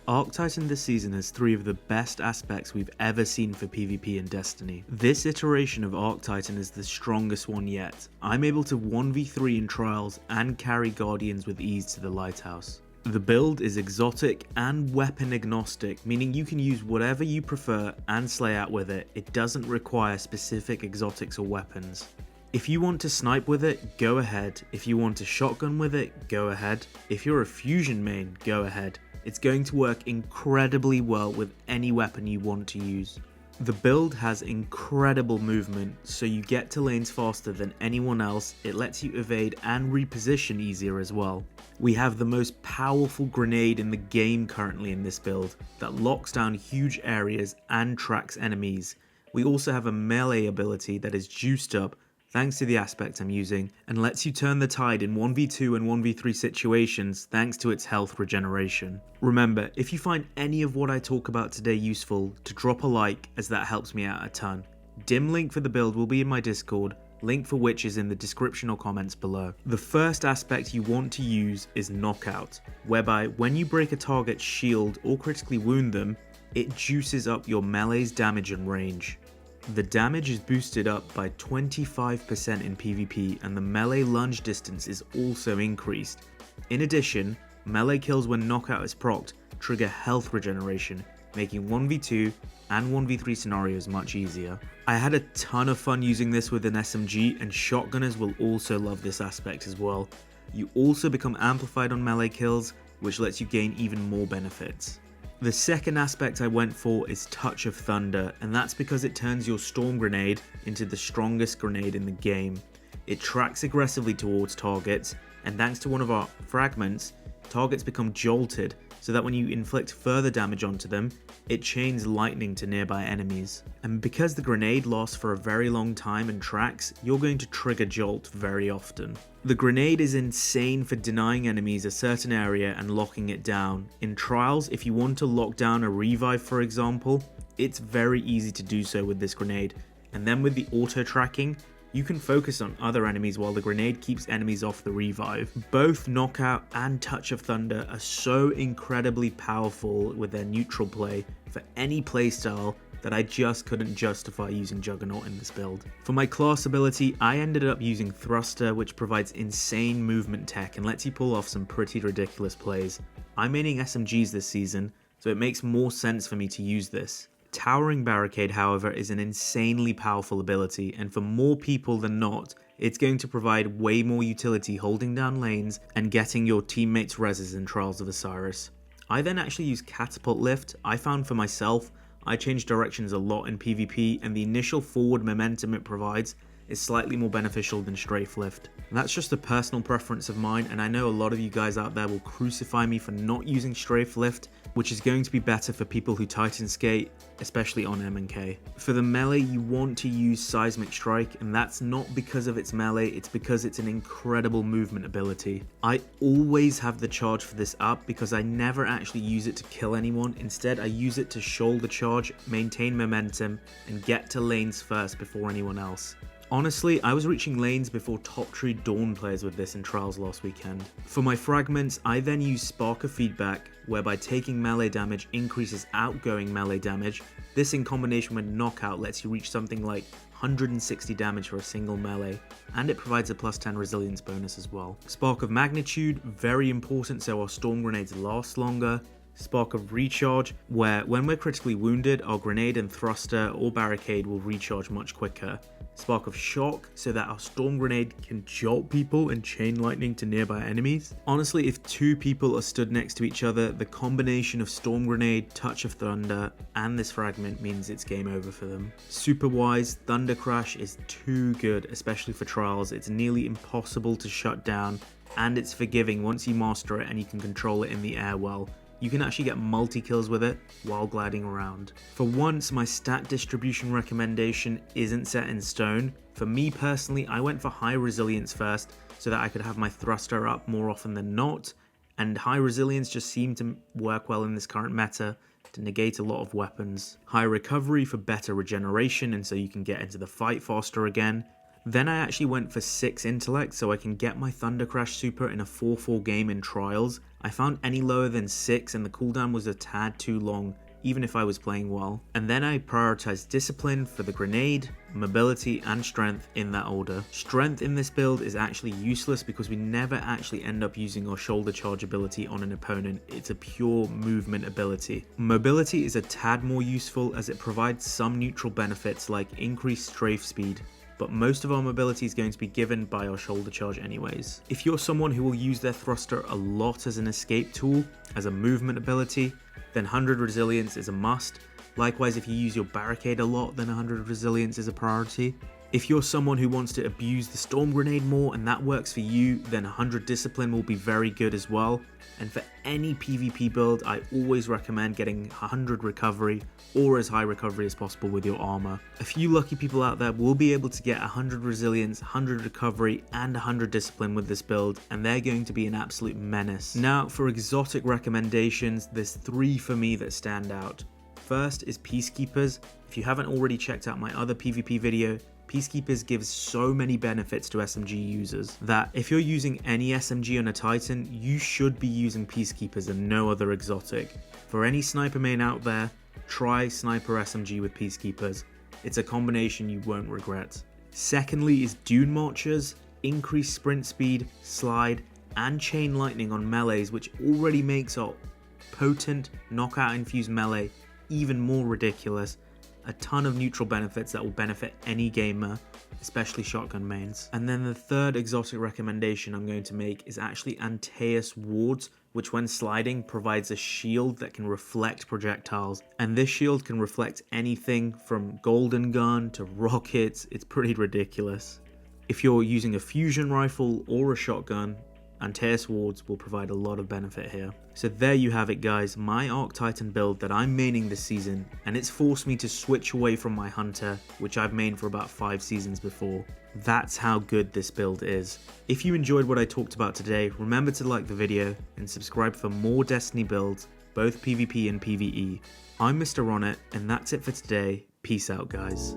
Arctitan this season has 3 of the best aspects we've ever seen for PvP in Destiny. This iteration of Arctitan is the strongest one yet. I'm able to 1v3 in Trials and carry Guardians with ease to the Lighthouse. The build is exotic and weapon agnostic, meaning you can use whatever you prefer and slay out with it. It doesn't require specific exotics or weapons. If you want to snipe with it, go ahead. If you want to shotgun with it, go ahead. If you're a fusion main, go ahead. It's going to work incredibly well with any weapon you want to use. The build has incredible movement, so you get to lanes faster than anyone else. It lets you evade and reposition easier as well. We have the most powerful grenade in the game currently in this build that locks down huge areas and tracks enemies. We also have a melee ability that is juiced up thanks to the aspect I'm using, and lets you turn the tide in 1v2 and 1v3 situations thanks to its health regeneration. Remember, if you find any of what I talk about today useful, to drop a like, as that helps me out a ton. Dim link for the build will be in my Discord, link for which is in the description or comments below. The first aspect you want to use is Knockout, whereby when you break a target's shield or critically wound them, it juices up your melee's damage and range. The damage is boosted up by 25% in PvP, and the melee lunge distance is also increased. In addition, melee kills when Knockout is procced trigger health regeneration, making 1v2 and 1v3 scenarios much easier. I had a ton of fun using this with an SMG, and shotgunners will also love this aspect as well. You also become amplified on melee kills, which lets you gain even more benefits. The second aspect I went for is Touch of Thunder, and that's because it turns your Storm Grenade into the strongest grenade in the game. It tracks aggressively towards targets, and thanks to one of our fragments, targets become jolted, so that when you inflict further damage onto them, it chains lightning to nearby enemies. And because the grenade lasts for a very long time and tracks, you're going to trigger jolt very often. The grenade is insane for denying enemies a certain area and locking it down. In Trials, if you want to lock down a revive for example, it's very easy to do so with this grenade, and then with the auto tracking, you can focus on other enemies while the grenade keeps enemies off the revive. Both Knockout and Touch of Thunder are so incredibly powerful with their neutral play for any playstyle that I just couldn't justify using Juggernaut in this build. For my class ability, I ended up using Thruster, which provides insane movement tech and lets you pull off some pretty ridiculous plays. I'm maining SMGs this season, so it makes more sense for me to use this. Towering Barricade, however, is an insanely powerful ability, and for more people than not, it's going to provide way more utility holding down lanes and getting your teammates' reses in Trials of Osiris. I then actually use Catapult Lift. I found for myself, I change directions a lot in PvP, and the initial forward momentum it provides is slightly more beneficial than Strafe Lift. That's just a personal preference of mine, and I know a lot of you guys out there will crucify me for not using Strafe Lift, which is going to be better for people who Titan skate, especially on M&K. For the melee, you want to use Seismic Strike, and that's not because of its melee, it's because it's an incredible movement ability. I always have the charge for this up because I never actually use it to kill anyone. Instead, I use it to shoulder charge, maintain momentum, and get to lanes first before anyone else. Honestly, I was reaching lanes before top tree Dawn players with this in Trials last weekend. For my fragments, I then use Spark of Feedback, whereby taking melee damage increases outgoing melee damage. This in combination with Knockout lets you reach something like 160 damage for a single melee, and it provides a plus 10 resilience bonus as well. Spark of Magnitude, very important so our Storm Grenades last longer. Spark of Recharge, where when we're critically wounded, our grenade and thruster or barricade will recharge much quicker. Spark of Shock, so that our Storm Grenade can jolt people and chain lightning to nearby enemies. Honestly, if 2 people are stood next to each other, the combination of Storm Grenade, Touch of Thunder, and this fragment means it's game over for them. Super wise, Thunder Crash is too good, especially for Trials. It's nearly impossible to shut down, and it's forgiving once you master it and you can control it in the air well. You can actually get multi-kills with it while gliding around. For once, my stat distribution recommendation isn't set in stone. For me personally, I went for high resilience first so that I could have my thruster up more often than not, and high resilience just seemed to work well in this current meta to negate a lot of weapons. High recovery for better regeneration and so you can get into the fight faster again. Then I actually went for 6 intellect so I can get my Thunder Crash super in a 4-4 game in Trials. I found any lower than 6 and the cooldown was a tad too long, even if I was playing well. And then I prioritized discipline for the grenade, mobility and strength in that order. Strength in this build is actually useless because we never actually end up using our shoulder charge ability on an opponent. It's a pure movement ability. Mobility is a tad more useful as it provides some neutral benefits like increased strafe speed, but most of our mobility is going to be given by our shoulder charge anyways. If you're someone who will use their thruster a lot as an escape tool, as a movement ability, then 100 resilience is a must. Likewise, if you use your barricade a lot, then 100 resilience is a priority. If you're someone who wants to abuse the storm grenade more and that works for you, then 100 discipline will be very good as well. And for any PvP build, I always recommend getting 100 recovery or as high recovery as possible with your armor. A few lucky people out there will be able to get 100 resilience, 100 recovery and 100 discipline with this build, and they're going to be an absolute menace. Now for exotic recommendations, there's 3 for me that stand out. First is Peacekeepers. If you haven't already checked out my other PvP video, Peacekeepers gives so many benefits to SMG users that if you're using any SMG on a Titan, you should be using Peacekeepers and no other exotic. For any sniper main out there, try Sniper SMG with Peacekeepers. It's a combination you won't regret. Secondly is Dune Marchers. Increased sprint speed, slide, and chain lightning on melees, which already makes our potent knockout infused melee even more ridiculous. A ton of neutral benefits that will benefit any gamer, especially shotgun mains. And then the third exotic recommendation I'm going to make is actually Antaeus Wards, which when sliding provides a shield that can reflect projectiles. And this shield can reflect anything from golden gun to rockets. It's pretty ridiculous. If you're using a fusion rifle or a shotgun, Antaeus Wards will provide a lot of benefit here. So there you have it guys, my Arc Titan build that I'm maining this season, and it's forced me to switch away from my Hunter, which I've mained for about 5 seasons before. That's how good this build is. If you enjoyed what I talked about today, remember to like the video and subscribe for more Destiny builds, both PvP and PvE. I'm Mr. Ronnet, and that's it for today. Peace out guys.